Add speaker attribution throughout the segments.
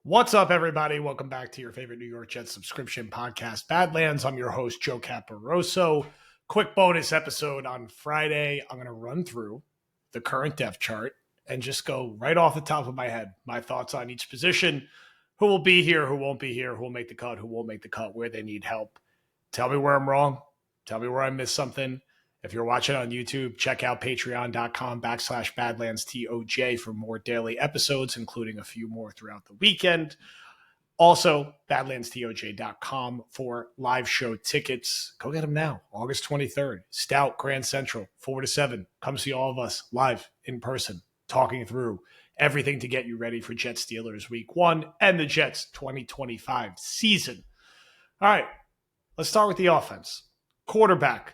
Speaker 1: What's up, everybody? Welcome back to your favorite New York Jets subscription podcast, Badlands. I'm your host, Joe Caporoso. Quick bonus episode on Friday. I'm going to run through the current depth chart and just go right off the top of my head, my thoughts on each position, who will be here, who won't be here, who will make the cut, who won't make the cut, where they need help. Tell me where I'm wrong. Tell me where I missed something. If you're watching on YouTube, check out patreon.com/BadlandsTOJ for more daily episodes, including a few more throughout the weekend. Also, BadlandsTOJ.com for live show tickets. Go get them now. August 23rd, Stout Grand Central, 4 to 7. Come see all of us live in person, talking through everything to get you ready for Jets Steelers Week 1 and the Jets 2025 season. All right, let's start with the offense. Quarterback.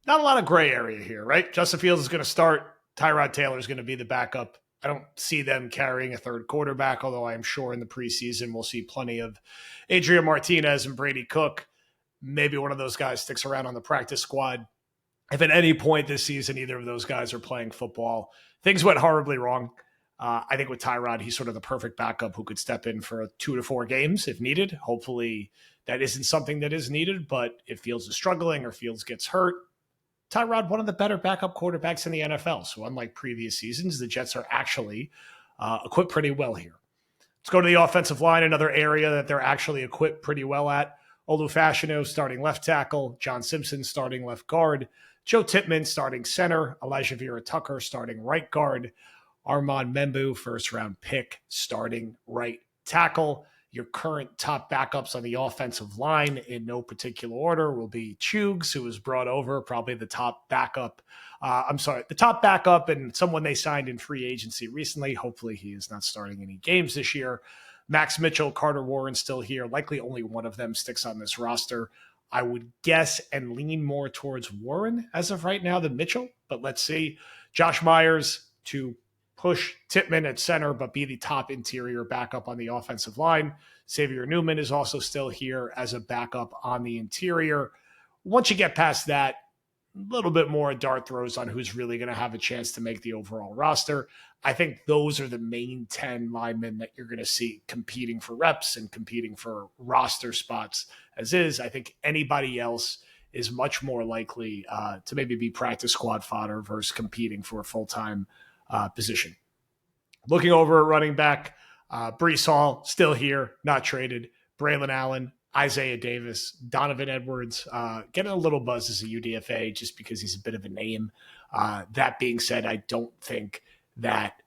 Speaker 1: Not a lot of gray area here, right? Justin Fields is going to start. Tyrod Taylor is going to be the backup. I don't see them carrying a third quarterback, although I am sure in the preseason we'll see plenty of Adrian Martinez and Brady Cook. Maybe one of those guys sticks around on the practice squad. If at any point this season either of those guys are playing football, things went horribly wrong. I think with Tyrod, he's sort of the perfect backup who could step in for 2 to 4 games if needed. Hopefully that isn't something that is needed, but if Fields is struggling or Fields gets hurt, Tyrod, one of the better backup quarterbacks in the NFL. So unlike previous seasons, the Jets are actually equipped pretty well here. Let's go to the offensive line, another area that they're actually equipped pretty well at. Olu Fashanu starting left tackle, John Simpson starting left guard, Joe Tippmann starting center, Elijah Vera Tucker starting right guard, Armand Membu, first-round pick, starting right tackle. Your current top backups on the offensive line in no particular order will be Chugs, who was brought over, probably the top backup. The top backup and someone they signed in free agency recently. Hopefully he is not starting any games this year. Max Mitchell, Carter Warren still here. Likely only one of them sticks on this roster. I would guess and lean more towards Warren as of right now than Mitchell, but let's see. Josh Myers to push Tippmann at center, but be the top interior backup on the offensive line. Xavier Newman is also still here as a backup on the interior. Once you get past that, a little bit more dart throws on who's really going to have a chance to make the overall roster. I think those are the main 10 linemen that you're going to see competing for reps and competing for roster spots as is. I think anybody else is much more likely to maybe be practice squad fodder versus competing for a full-time position. Looking over at running back, Breece Hall still here, not traded. Braylon Allen, Isaiah Davis, Donovan Edwards, getting a little buzz as a UDFA just because he's a bit of a name. That being said, I don't think that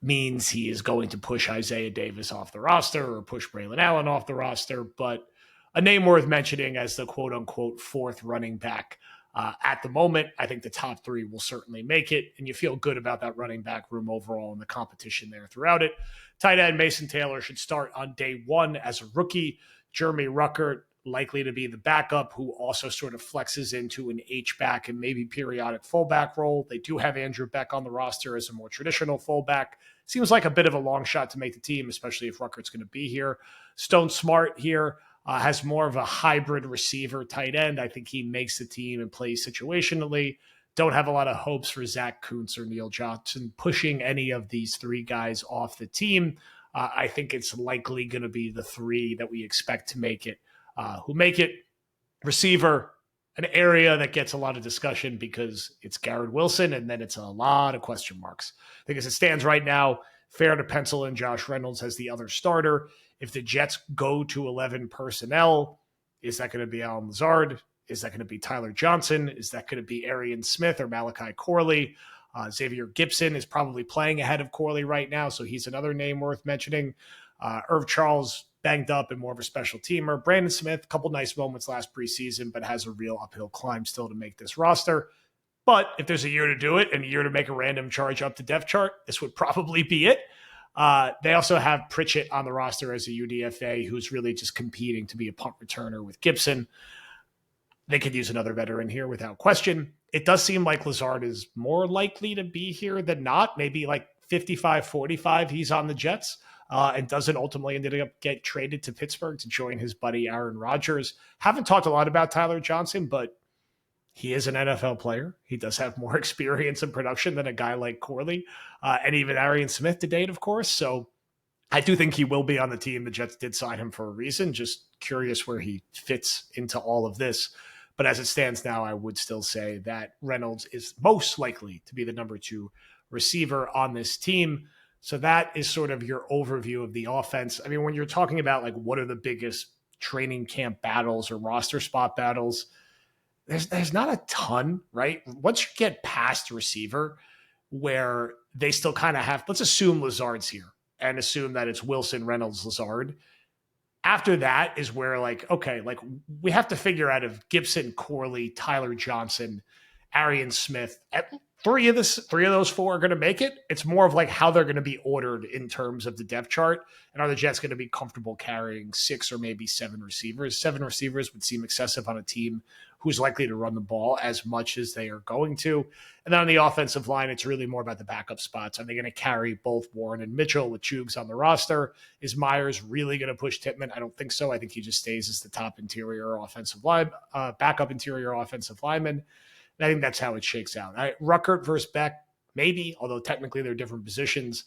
Speaker 1: means he is going to push Isaiah Davis off the roster or push Braylon Allen off the roster, but a name worth mentioning as the quote-unquote fourth running back. At the moment, I think the top 3 will certainly make it, and you feel good about that running back room overall and the competition there throughout it. Tight end Mason Taylor should start on day 1 as a rookie. Jeremy Ruckert likely to be the backup, who also sort of flexes into an H-back and maybe periodic fullback role. They do have Andrew Beck on the roster as a more traditional fullback. Seems like a bit of a long shot to make the team, especially if Ruckert's going to be here. Stone Smart here. Has more of a hybrid receiver tight end. I think he makes the team and plays situationally. Don't have a lot of hopes for Zach Kuntz or Neil Johnson pushing any of these 3 guys off the team. I think it's likely going to be the 3 that we expect to make it. Who make it? Receiver, an area that gets a lot of discussion because it's Garrett Wilson and then it's a lot of question marks. I think as it stands right now, fair to pencil in Josh Reynolds as the other starter. If the Jets go to 11 personnel, is that going to be Alan Lazard? Is that going to be Tyler Johnson? Is that going to be Arian Smith or Malachi Corley? Xavier Gipson is probably playing ahead of Corley right now, so he's another name worth mentioning. Irv Charles, banged up and more of a special teamer. Brandon Smith, a couple nice moments last preseason, but has a real uphill climb still to make this roster. But if there's a year to do it and a year to make a random charge up to depth chart, this would probably be it. They also have Pritchett on the roster as a UDFA who's really just competing to be a punt returner with Gibson. They could use another veteran here without question. It does seem like Lazard is more likely to be here than not. Maybe like 55-45 he's on the Jets and doesn't ultimately end up get traded to Pittsburgh to join his buddy Aaron Rodgers. Haven't talked a lot about Tyler Johnson, but he is an NFL player. He does have more experience in production than a guy like Corley and even Arian Smith to date, of course. So I do think he will be on the team. The Jets did sign him for a reason. Just curious where he fits into all of this. But as it stands now, I would still say that Reynolds is most likely to be the number 2 receiver on this team. So that is sort of your overview of the offense. I mean, when you're talking about like what are the biggest training camp battles or roster spot battles, there's not a ton, right? Once you get past receiver, where they still kind of have, let's assume Lazard's here and assume that it's Wilson, Reynolds, Lazard. After that is where like, okay, like we have to figure out if Gibson, Corley, Tyler Johnson, Arian Smith, three of those 4 are going to make it. It's more of like how they're going to be ordered in terms of the depth chart. And are the Jets going to be comfortable carrying 6 or maybe 7 receivers? 7 receivers would seem excessive on a team who's likely to run the ball as much as they are going to. And then on the offensive line, it's really more about the backup spots. Are they going to carry both Warren and Mitchell with Chugs on the roster? Is Myers really going to push Tippmann? I don't think so. I think he just stays as the top interior offensive line, backup interior offensive lineman. And I think that's how it shakes out. Ruckert versus Beck, maybe, although technically they're different positions.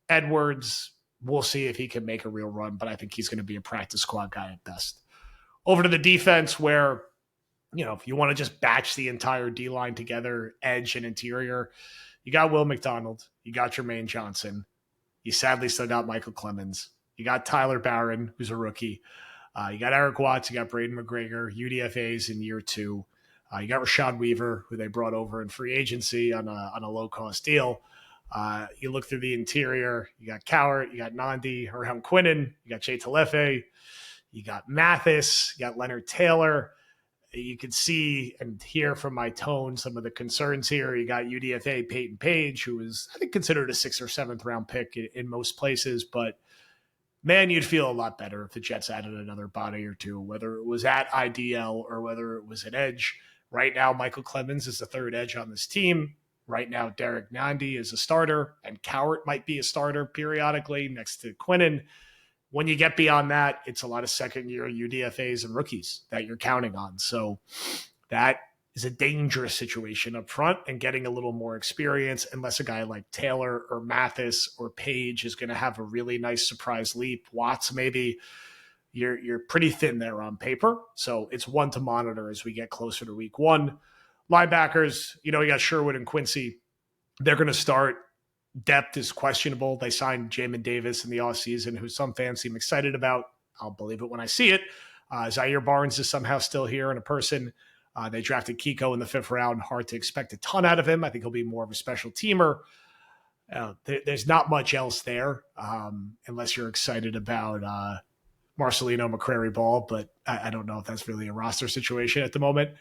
Speaker 1: Edwards, we'll see if he can make a real run, but I think he's going to be a practice squad guy at best. Over to the defense where, you know, if you want to just batch the entire D-line together, edge and interior, you got Will McDonald, you got Jermaine Johnson, you sadly still got Michael Clemens, you got Tyler Barron, who's a rookie, you got Eric Watts, you got Braden McGregor, UDFAs in year 2. You got Rashad Weaver, who they brought over in free agency on a low-cost deal. You look through the interior, you got Cowart, you got Nandi, Herham Quinnen, you got Jay Talefe, you got Mathis, you got Leonard Taylor. You can see and hear from my tone some of the concerns here. You got UDFA Peyton Page, who was, I think, considered a 6th or 7th round pick in most places. But, man, you'd feel a lot better if the Jets added another body or 2, whether it was at IDL or whether it was at edge. Right now, Michael Clemens is the 3rd edge on this team. Right now, Derek Nandi is a starter, and Cowart might be a starter periodically next to Quinnen. When you get beyond that, it's a lot of second-year UDFAs and rookies that you're counting on. So that is a dangerous situation up front, and getting a little more experience, unless a guy like Taylor or Mathis or Page is going to have a really nice surprise leap. Watts, maybe. You're pretty thin there on paper. So it's one to monitor as we get closer to week 1. Linebackers, you got Sherwood and Quincy. They're going to start. Depth is questionable. They signed Jamin Davis in the offseason, who some fans seem excited about. I'll believe it when I see it. Zaire Barnes is somehow still here in a person. They drafted Kiko in the 5th round. Hard to expect a ton out of him. I think he'll be more of a special teamer. There's not much else there, unless you're excited about Marcelino McCrary Ball, but I don't know if that's really a roster situation at the moment.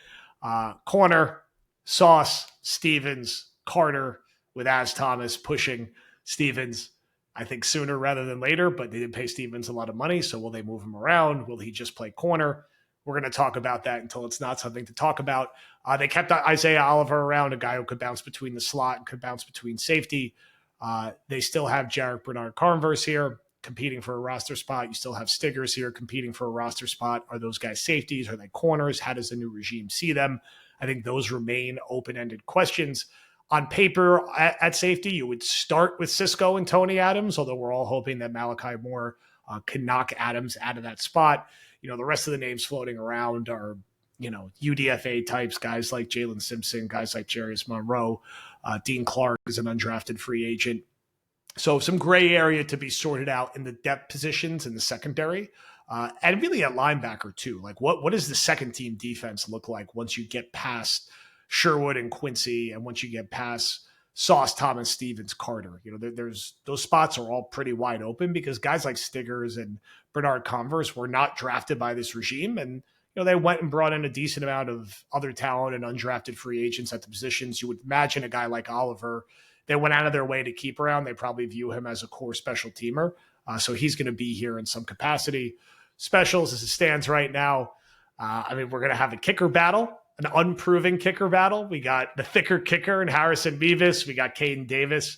Speaker 1: Corner, Sauce, Stevens, Carter, with Az Thomas pushing Stevens, I think sooner rather than later, but they did pay Stevens a lot of money, so will they move him around? Will he just play corner? We're going to talk about that until it's not something to talk about. They kept Isaiah Oliver around, a guy who could bounce between the slot and could bounce between safety. They still have Jarek Bernard-Converse here competing for a roster spot. You still have Stiggers here competing for a roster spot. Are those guys safeties? Are they corners? How does the new regime see them? I think those remain open-ended questions. On paper, at safety, you would start with Cisco and Tony Adams, although we're all hoping that Malachi Moore can knock Adams out of that spot. The rest of the names floating around are, UDFA types, guys like Jalen Simpson, guys like Jarius Monroe. Dean Clark is an undrafted free agent. So some gray area to be sorted out in the depth positions in the secondary. And really at linebacker, too. Like, what does the second-team defense look like once you get past Sherwood and Quincy, and once you get past Sauce, Thomas, Stevens, Carter? There's those spots are all pretty wide open because guys like Stiggers and Bernard-Converse were not drafted by this regime, and they went and brought in a decent amount of other talent and undrafted free agents at the positions. You would imagine a guy like Oliver, they went out of their way to keep around. They probably view him as a core special teamer, so he's going to be here in some capacity. Specials, as it stands right now, we're going to have a kicker battle. An unproven kicker battle. We got the thicker kicker in Harrison Beavis. We got Caden Davis.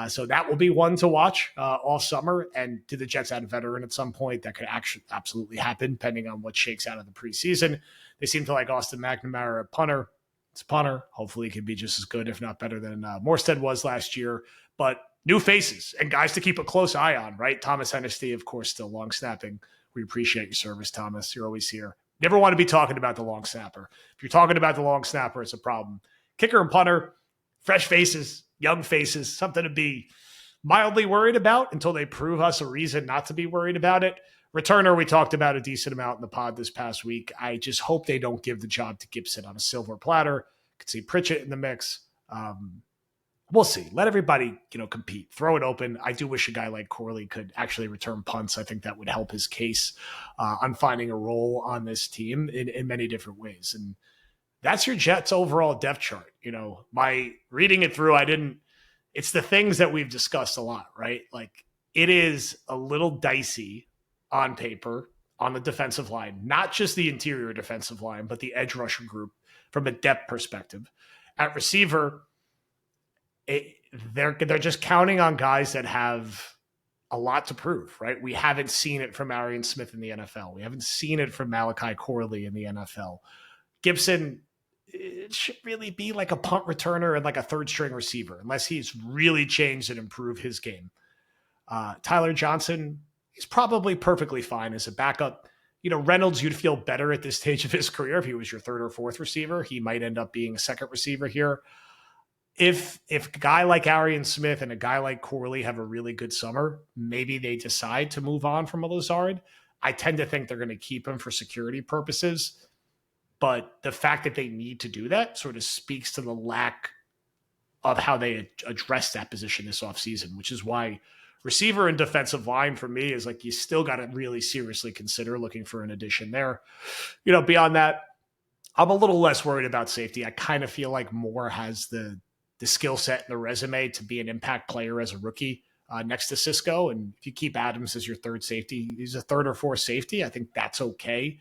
Speaker 1: So that will be one to watch all summer. And do the Jets add a veteran at some point? That could actually absolutely happen, depending on what shakes out of the preseason. They seem to like Austin McNamara at punter. It's a punter. Hopefully he can be just as good, if not better than Morstead was last year. But new faces and guys to keep a close eye on, right? Thomas Hennessy, of course, still long snapping. We appreciate your service, Thomas. You're always here. Never want to be talking about the long snapper. If you're talking about the long snapper, it's a problem. Kicker and punter, fresh faces, young faces, something to be mildly worried about until they prove us a reason not to be worried about it. Returner, we talked about a decent amount in the pod this past week. I just hope they don't give the job to Gibson on a silver platter. Could see Pritchett in the mix. We'll see. Let everybody, compete. Throw it open. I do wish a guy like Corley could actually return punts. I think that would help his case on finding a role on this team in many different ways. And that's your Jets overall depth chart. My reading it through, it's the things that we've discussed a lot, right? Like, it is a little dicey on paper on the defensive line, not just the interior defensive line, but the edge rusher group from a depth perspective. At receiver, they're just counting on guys that have a lot to prove, right? We haven't seen it from Arian Smith in the NFL. We haven't seen it from Malachi Corley in the NFL. Gibson, it should really be like a punt returner and like a third string receiver, unless he's really changed and improved his game. Tyler Johnson, he's probably perfectly fine as a backup. Reynolds, you'd feel better at this stage of his career if he was your third or fourth receiver. He might end up being a second receiver here. If a guy like Arian Smith and a guy like Corley have a really good summer, maybe they decide to move on from a Lazard. I tend to think they're going to keep him for security purposes. But the fact that they need to do that sort of speaks to the lack of how they address that position this offseason, which is why receiver and defensive line for me is like you still got to really seriously consider looking for an addition there. Beyond that, I'm a little less worried about safety. I kind of feel like Moore has the skill set and the resume to be an impact player as a rookie next to Cisco. And if you keep Adams as your third safety, he's a third or fourth safety. I think that's okay.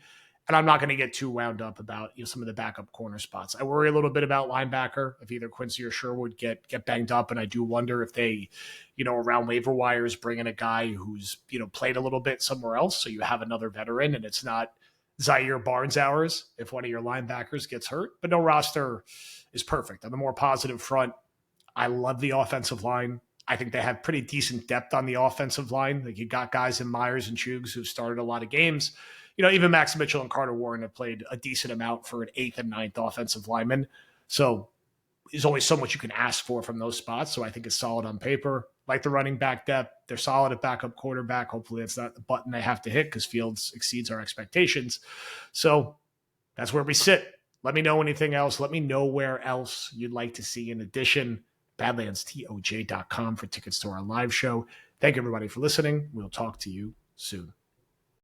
Speaker 1: And I'm not going to get too wound up about some of the backup corner spots. I worry a little bit about linebacker if either Quincy or Sherwood get banged up, and I do wonder if they, around waiver wires, bring in a guy who's played a little bit somewhere else, so you have another veteran, and it's not Zaire Barnes hours if one of your linebackers gets hurt. But no roster is perfect. On the more positive front, I love the offensive line. I think they have pretty decent depth on the offensive line. Like, you got guys in Myers and Chugs who've started a lot of games. Even Max Mitchell and Carter Warren have played a decent amount for an 8th and 9th offensive lineman. So there's only so much you can ask for from those spots. So I think it's solid on paper. Like the running back depth, they're solid at backup quarterback. Hopefully that's not the button they have to hit because Fields exceeds our expectations. So that's where we sit. Let me know anything else. Let me know where else you'd like to see in addition. BadlandsTOJ.com for tickets to our live show. Thank you, everybody, for listening. We'll talk to you soon.